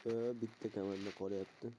Bittik hemen de Kore etti.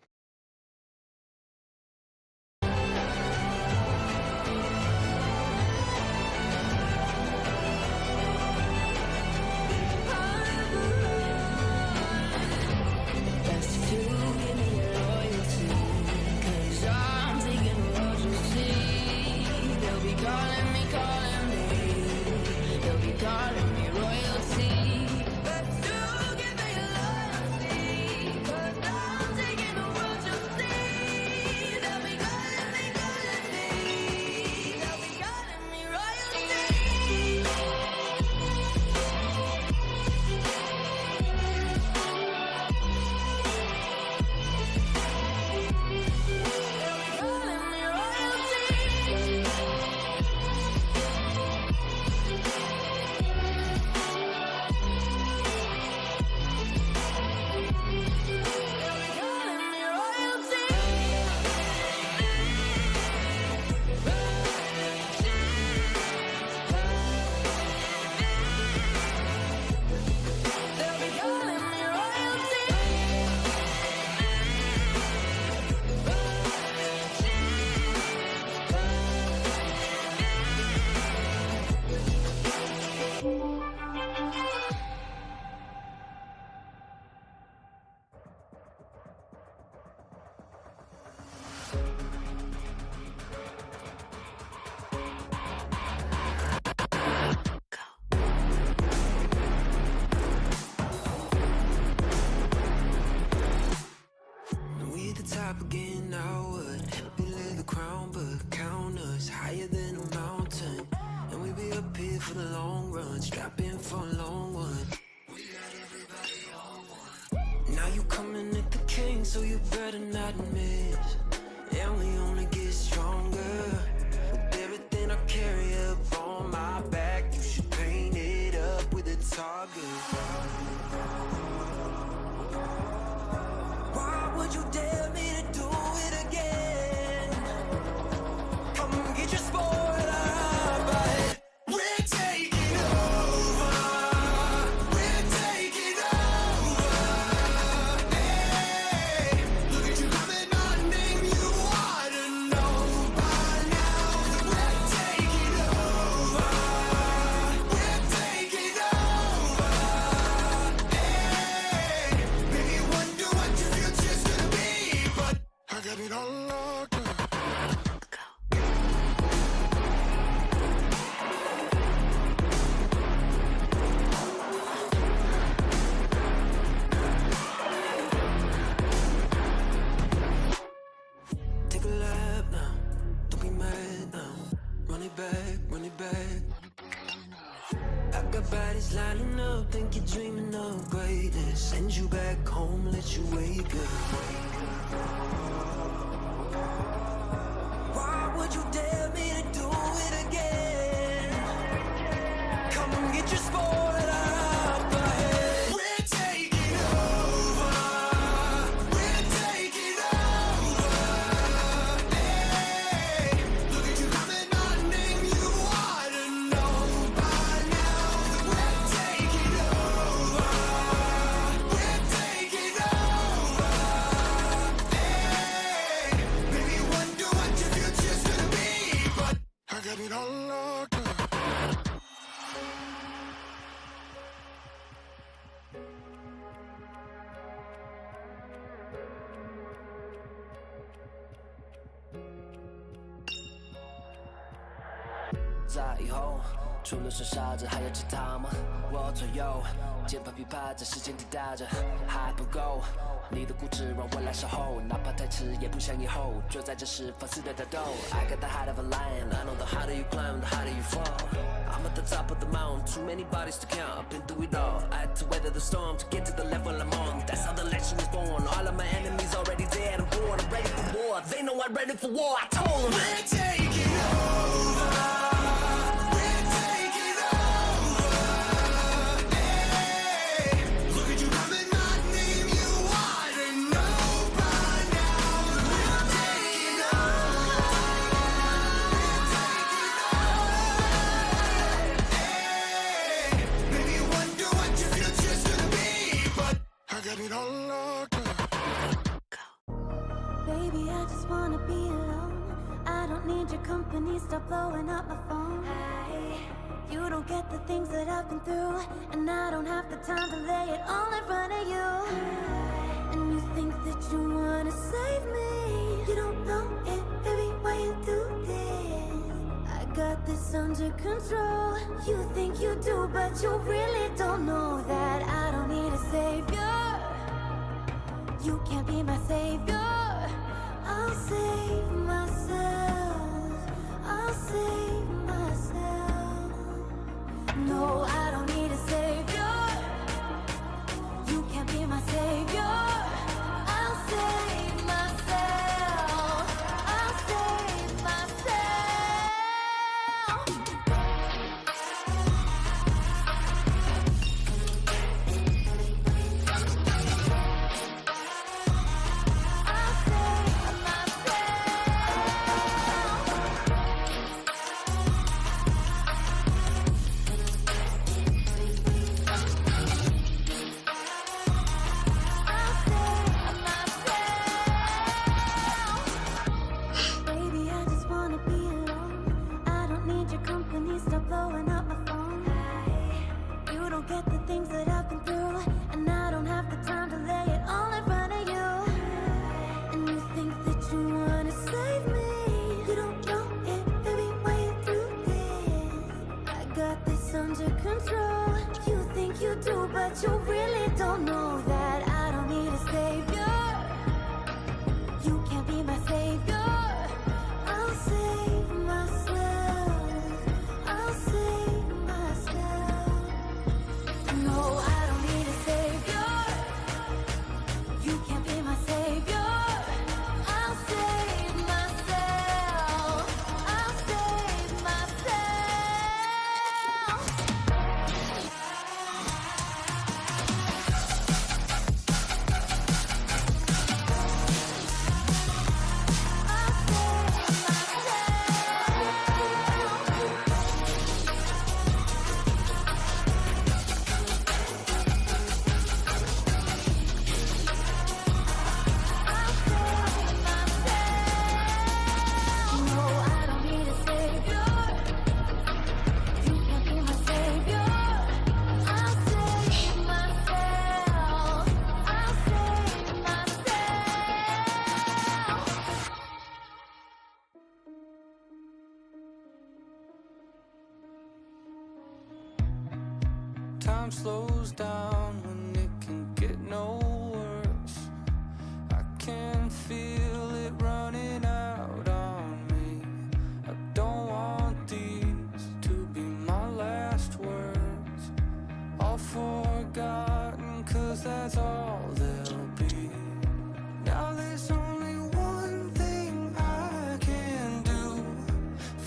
Top again, now would help you lay the crown, but count us higher than a mountain, and we be up here for the long run, strap in for a long one. We got everybody on one. Now you coming at the king, so you better not miss. And we only get stronger with everything I carry up on my back. You should paint it up with a target. Why would you dare me to do it again? Come get your spoiler, but we're taking over. We're taking over. Hey, look at you coming on, name you ought to know by now. We're taking over. We're taking over. Hey, maybe wonder what your future's gonna be, but I got it all locked up. Take a lap now, don't be mad now. Run it back, run it back. I got bodies lining up, think you're dreaming of greatness. Send you back home, let you wake up. Why would you dare me to do it again? Come get your spoiler up ahead. We're taking over. We're taking over. Hey, look at you coming on, name you ought to know by now. We're taking over. We're taking over. Hey, maybe wonder what your future's gonna be, but I got it all locked up. 在以后，除了剩下着，还有其他吗？我左右，键盘噼啪在时间滴答着，还不够。你的固执让我来守候，哪怕太迟也不想以后。就在这时放肆的打斗。I got the heart of a lion, I know the harder you climb, the harder you fall. I'm at the top of the mountain, too many bodies to count. I've been through it all. I had to weather the storm to get to the level I'm on. That's how the legend is born. All of my enemies already dead and born. I'm ready for war. They know I'm ready for war. I told them we're taking over. We're taking over. Hey, look at you coming, my name you ought to know by now. We're taking over. We're taking over. Hey, maybe you wonder what your future's gonna be, but I got it all locked up. Baby, I just wanna be alone. I don't need your company, stop blowing up my phone. You don't get the things that I've been through, and I don't have the time to lay it all in front of you. And you think that you wanna save me. You don't know it, baby, why you do this? I got this under control. You think you do, but you really don't know that I don't need a savior. You can't be my savior. I'll save myself. I'll save myself. No, I don't need a savior. You can't be my savior. I'll save myself. I'll save myself. I'll save Baby, I just wanna be alone. I don't need your company, stop blowing up my phone. You don't get the things that I've been through, and I don't have the time to lay it all in front of you. And you think that you wanna save me. You don't know it, baby, why you do this? I got this under control. You think you do, but you really don't know that I don't need a savior. You can't be my savior. I'll save myself. I'll save myself. No, I don't need a savior. You can't be my savior. I'll save myself. I'll save myself. No, I don't need a savior. You can't be my savior. I'll save myself. I'll save myself. Time slows down when it can get no worse. I can feel it running out on me. I don't want these to be my last words. All forgotten, 'cause that's all they'll be. Now there's only one thing I can do.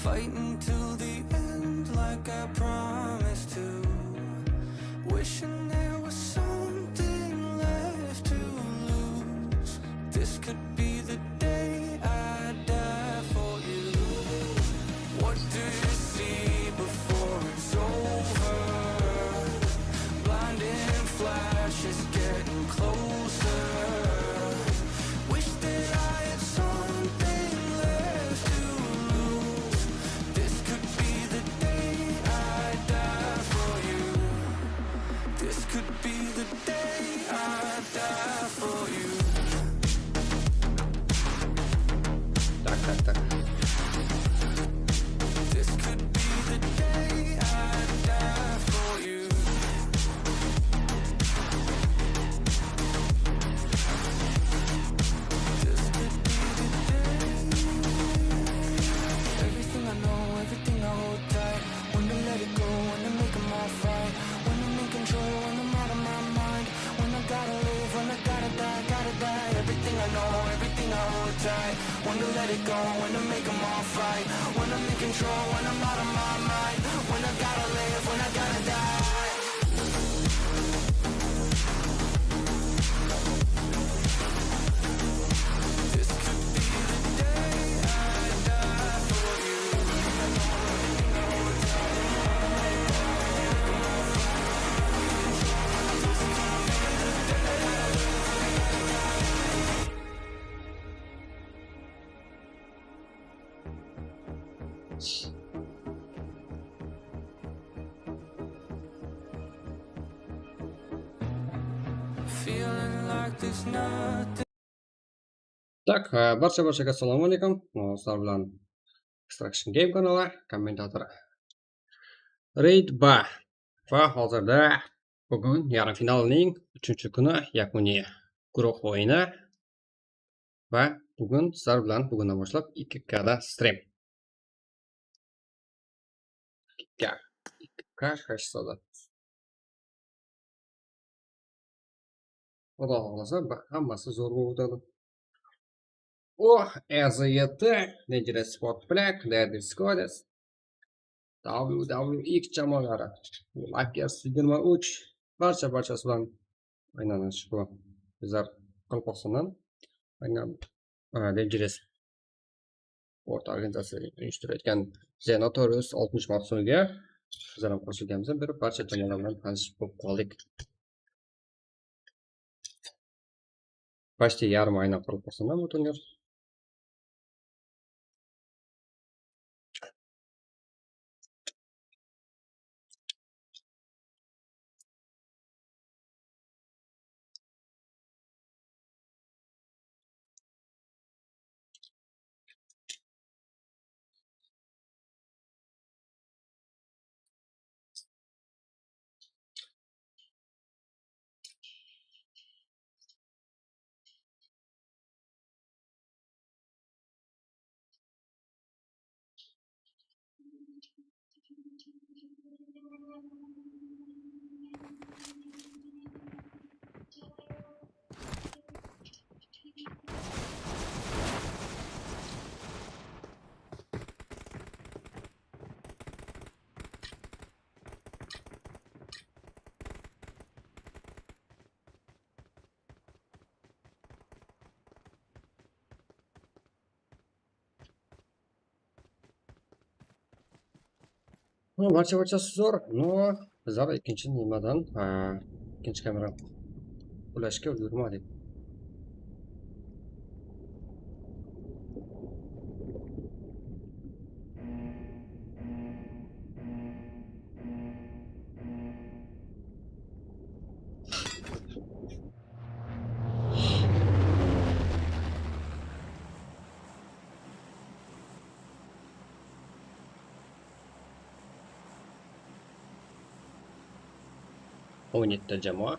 Fighting till the end like I promised to. Wishing there was something left to lose. This could be the day I die for you. What do you see before it's over? Blinding flashes getting closer. Wish that I had something left to lose. This could be the day I die for you. This could be the day I die for you. This could be the day I die for you. This could be the day. Everything I know, everything I hold tight. When to let it go, when to make 'em all fight. When I'm in control, when I'm out of my mind. When I gotta live, when I gotta die, gotta die. Everything I know, everything I hold tight. When to let it go, when to make 'em all fight. When I'm in control, when I'm out of my mind. When I gotta live, when I gotta die. This could be the day I die for you. Feeling like there's nothing. Так, barchaga assalomu alaykum. Sizlar bilan Extraction Game kanali kommentator Raid Ba va hozirda bugun yarim finalning 3-kuni yakuniy guruh o'yini va bugun sizlar bilan bugundan boshlab 2K da stream. 2K hashtada. Xudo xohlasa hammasi zo'r bo'lib o'tadi. EZYT, Dangerous Sport Black, Deadly Squads, WWX jamoalari, Lakers 23 barchasi bilan aynan ushbu bizlar Qoraqalpog'istondan aynan Dangerous Sport organizatsiyasi uyushtirib etgan Zenotorius 60 mavsumiga bizlar ham qo'shilganmiz. Bir barcha jamoalar bilan tanishib qoldik. Почти yarim aynan Qoraqalpog'istondan bu turnir. Barchasi zo'r. Bizlar ikkinchi nimadan ikkinchi kamera ulashga ulgurmadik. O'n yettita jamoa.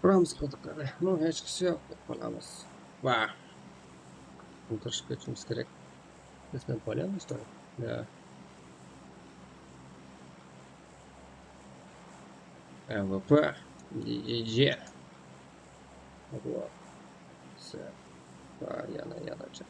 Kuramiz qildiqlari. Hech qisi yo'q deb qolamiz. Va o'tirishga o'tishimiz kerak. Bizdan qo'yamiz, что ли? Да. МВП, DDG. Вот. Все. Я дальше.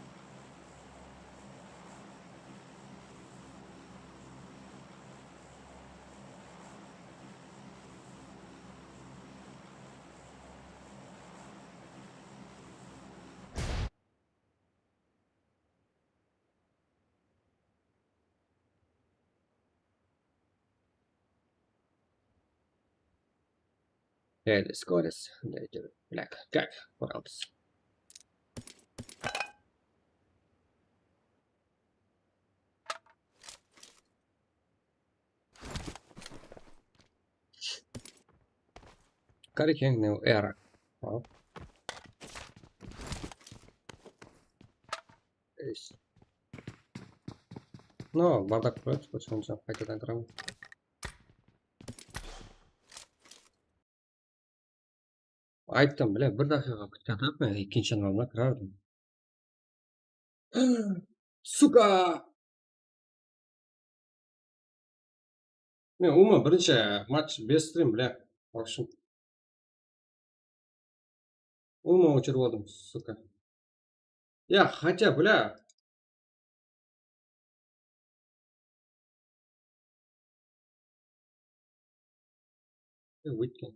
Deadly Squads, Black Cat, Worlds. Carrying new era. Wow. No, bardak qilib, qo'shimcha qaytadan kiraman. Aytdim, bir daqiqa kutganimmi, ikkinchi navbatda kirardim. Suka! Men umuman birinchi match best stream bilan boshim. Umuman o'chirib oldim, suka. Ya, хотя, бля. Өйткен.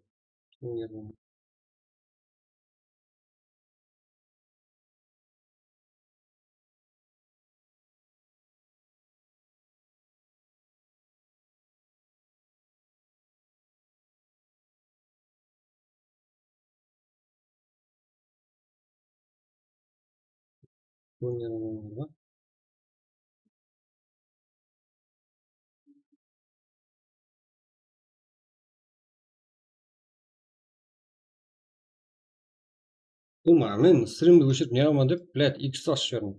Men стримді өшіріп не қыламын деп, блядь, X ашып жібердім.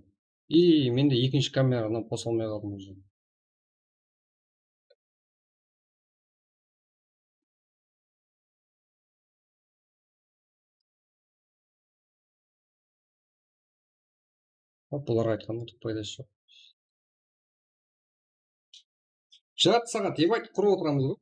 И менде екінші камерадан қоса алмай қалдым уже. Бұлар айтқанда түк пайдасы жоқ. Жарты сағат ебать құрып отырамыз ғой.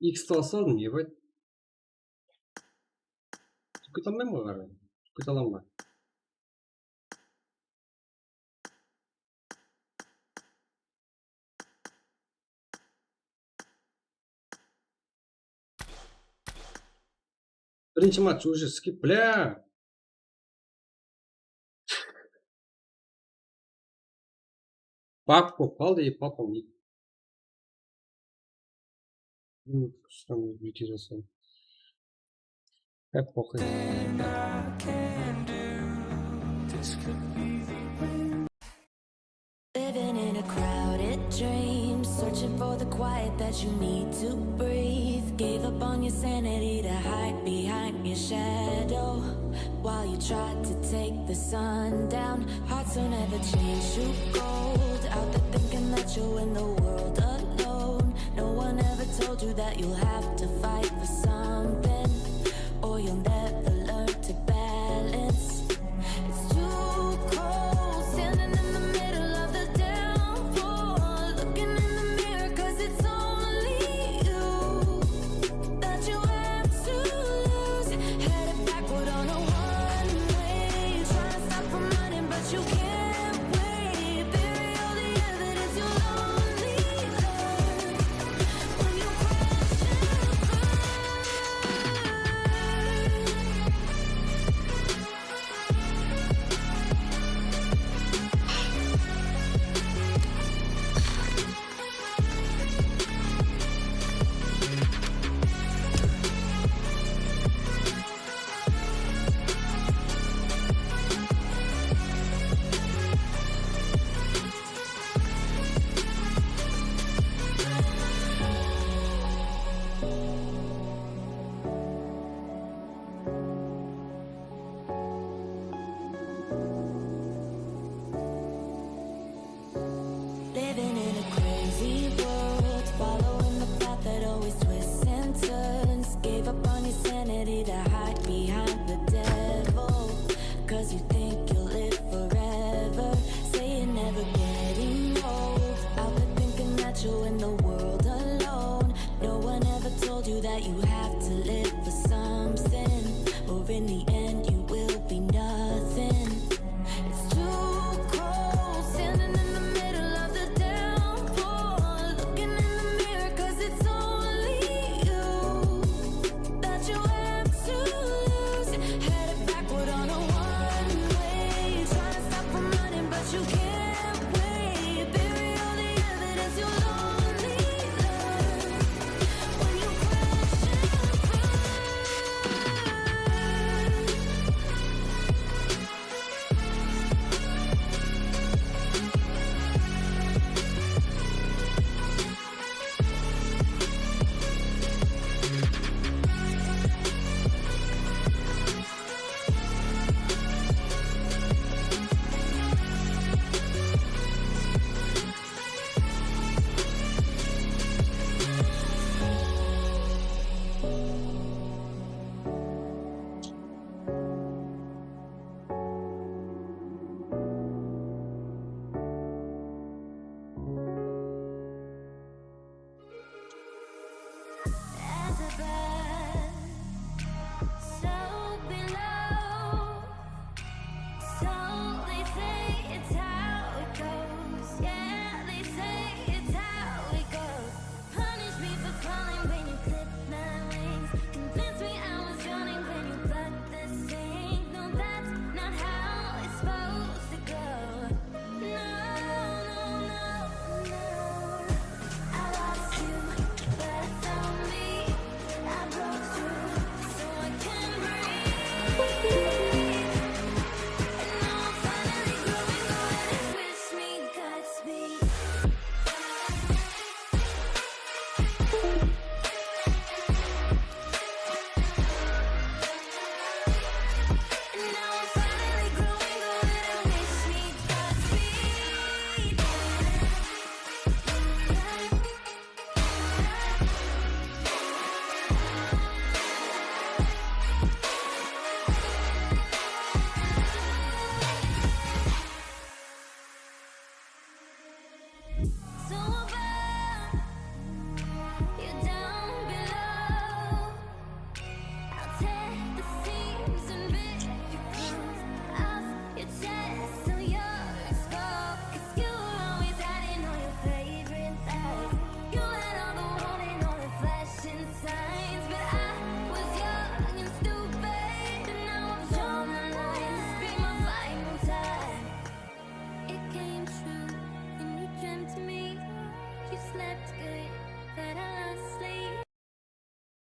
X-ті алсам, ебать. Түк кете алмаймын ғой қарай. Түк кете аламын ба? Бірінші матч уже скип, бля. Бак болып қалды, и потом бүйте жасаймын. Әп похуй. Living in a crowded dream, searching for the quiet that you need to breathe. Gave up on your sanity to hide behind your shadow, while you tried to take the sun down. Hearts don't ever change to gold, out there thinking that you'll win the world alone. No one ever told you that you'll have to fight for something, or you'll never learn to balance. It's too cold, standing in the middle of the downpour, looking in the mirror, cause it's only you that you have to lose. Headed backward on a one-way, trying to stop from running, but you can't wait. Bury all the evidence you'll only learn when you crash and burn. Living in a crazy world, following the path that always twists and turns. Gave up on your sanity to hide behind the devil, cause you think you'll live forever. Say you're never getting old, out there thinking that you'll win the world alone. No one ever told you that you have to live for something, or in the end you will be nothing. It's too cold, standing in the middle of the downpour, looking in the mirror, cause it's only you that you have to lose. Headed backward on a one-way, trying to stop from running, but you can't wait. Bury all the evidence you'll only learn when you crash and burn.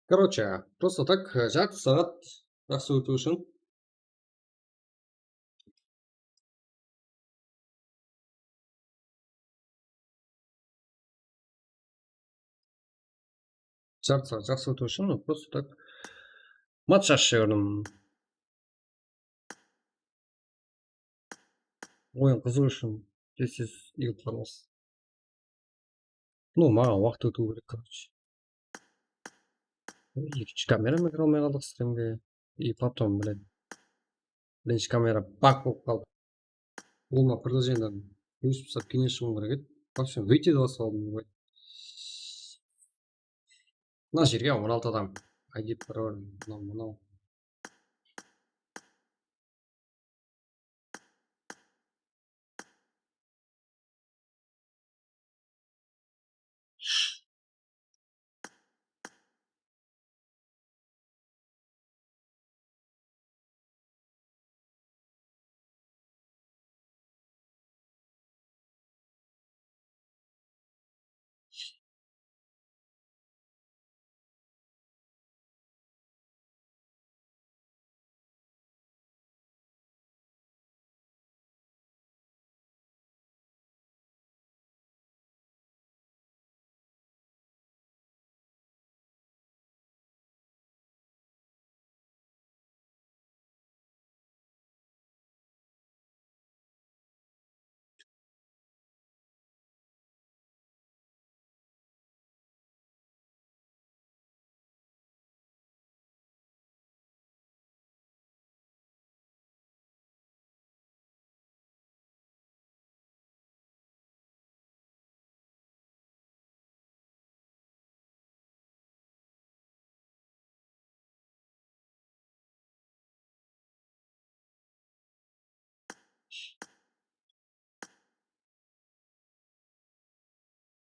Короче, просто так жарты сағат жақсы өту үшін жарты сағат жақсы өту үшін просто так матч ашып жібердім. Ойын қызу үшін тез игілік қалмас. Ну, маған уақыт өту керек, короче. Екінші камерамен кіре алмай қалдық стримге. И потом, бірінші камера баг болып қалды. Ол ма продолжениедан өсіп сап кейіннен шығуым керек еді. В общем, выйти де басып алдым ғой. Мына жерге 16 адам. ID пароль, мынау.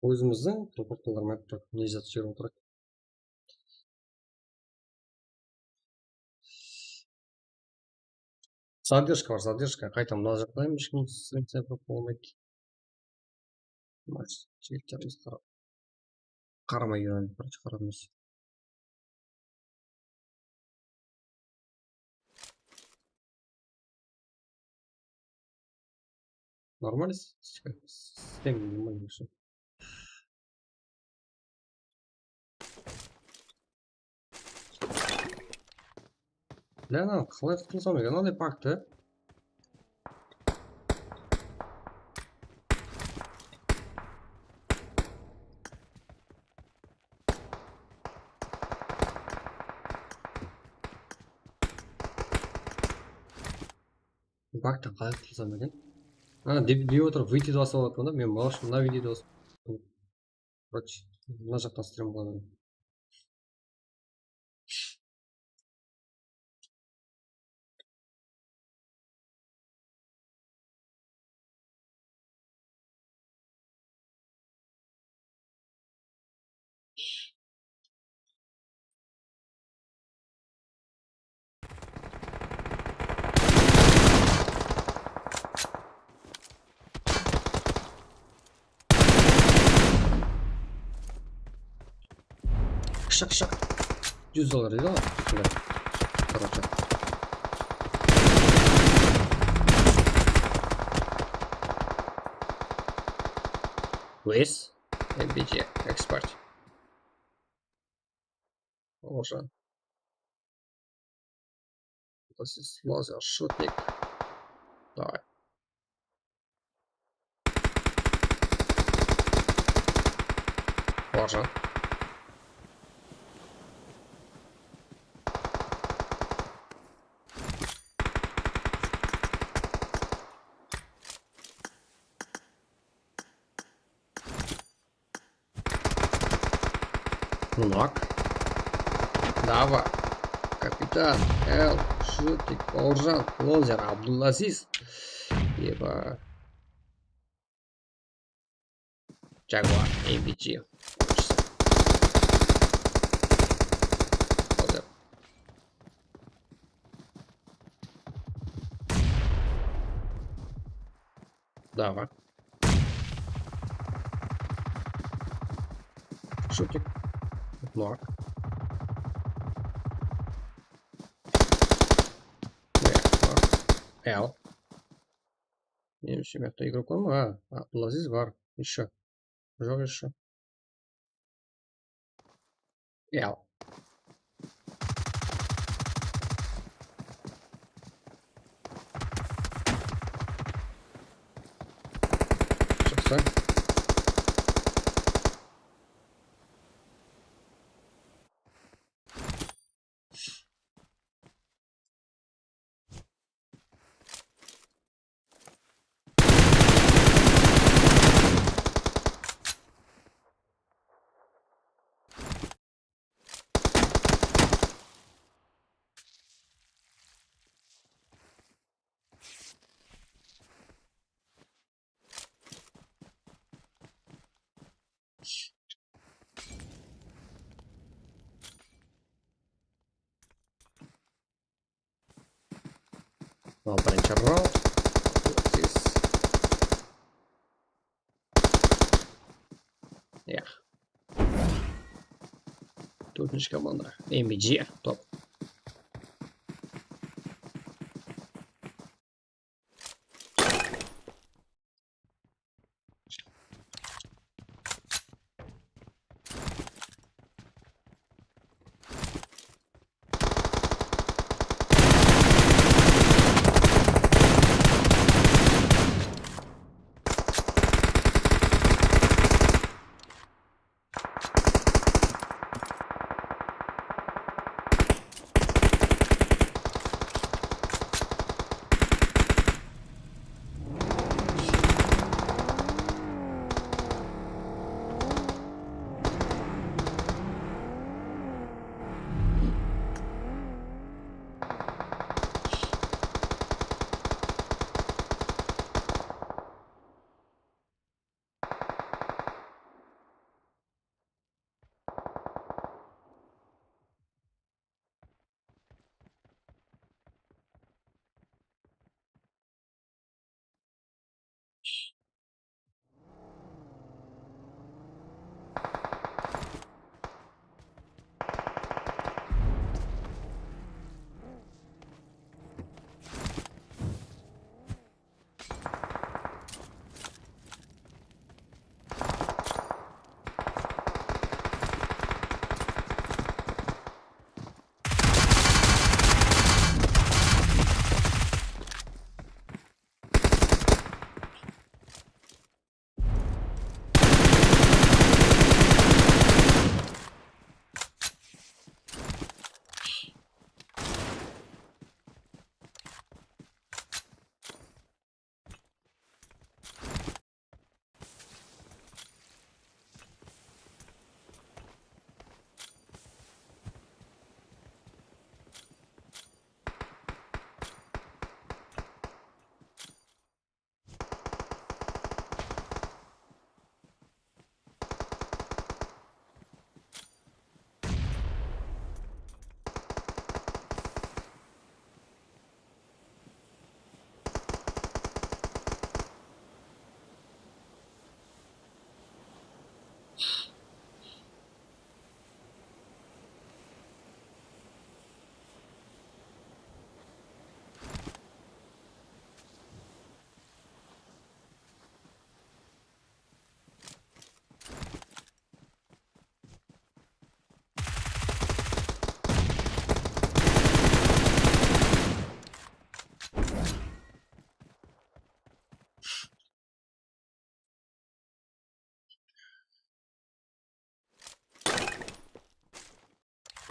Өзіміздің репорттармен айтып не жазып жіберіп отырады. Задержка бар, задержка. Қайта мына жақтан ешкім стрим болмайды. Жігіттеріміз қарамай келеді, короче, қарамыз. Нормально? Система нормально все. Бля, ана қалай құтылсам екен, мынандай пакты. Бактан қалай құтылсам екен. Ана деп отырып выйти басып алатынмын да, мен малыш мына видеода басып. Короче, мына жақтан стрим қыламын. Шак. $100 дейді ғой. Короче. With MBG expert. Боже. Das ist лазер, шутник. Давай. Боже. Нок. Давай. Капитан, Эл, Шутик, Бауыржан, Лозер, Абдулазиз. Еба. Jaguar, MBG. Лозер. Давай. Шутик. Нок. L. Не знаю, кто игроком. Абдулазиз var. Еще. Жоқ еще. L. Шықса. Al birinci round. Abdulaziz. Ya. Dördüncü komanda. MBG. Top.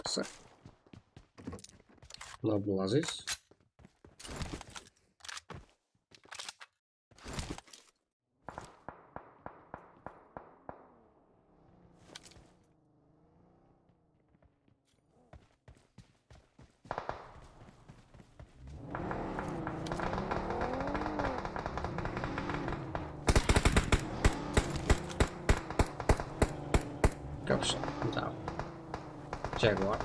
Kısa. Abdulaziz. Kapsa. Mantap. Jaguar.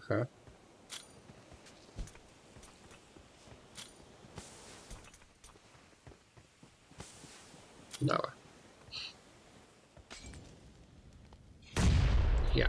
Ага. Давай. Я.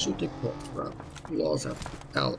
Shooting from Los L.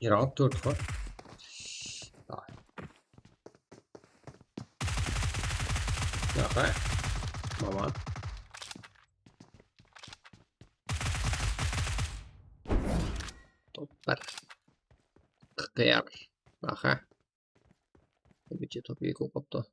Round 4 var. Давай. Давай. Мама. Topper. Kıyar. Aha. Tabii ki topu koptu.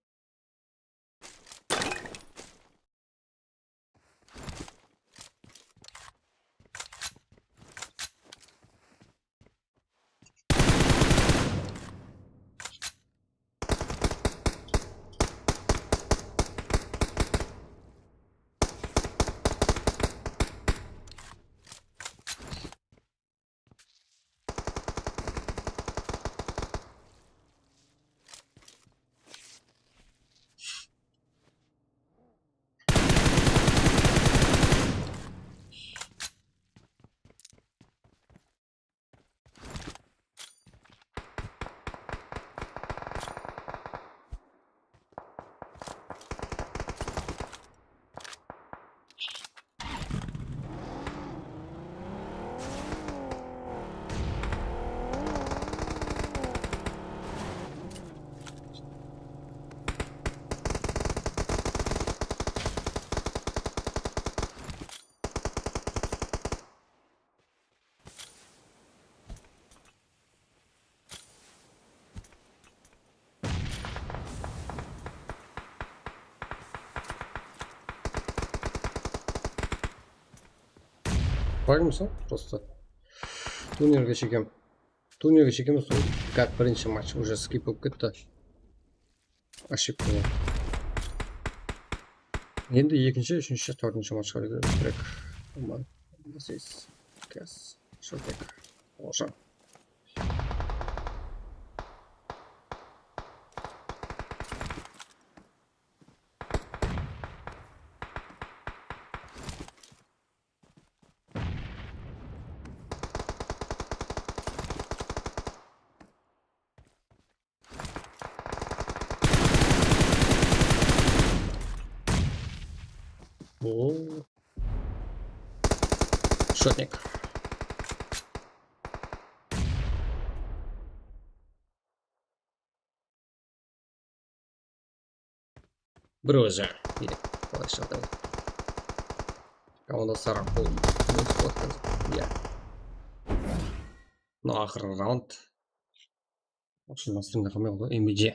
фрагмыз ғой просто турнирге шекеміз сол как бірінші матч уже скип болып кетті. Ошибка. Енді екінші, үшінші, төртінші матчқа кіру керек. Здесь газ, шотек, ошам. О, шотник. Бір өзі. Қалай жағдай. Командастар бұл иә. Мына ақырғы раунд. Осы настроение қалмай қалды. MBG.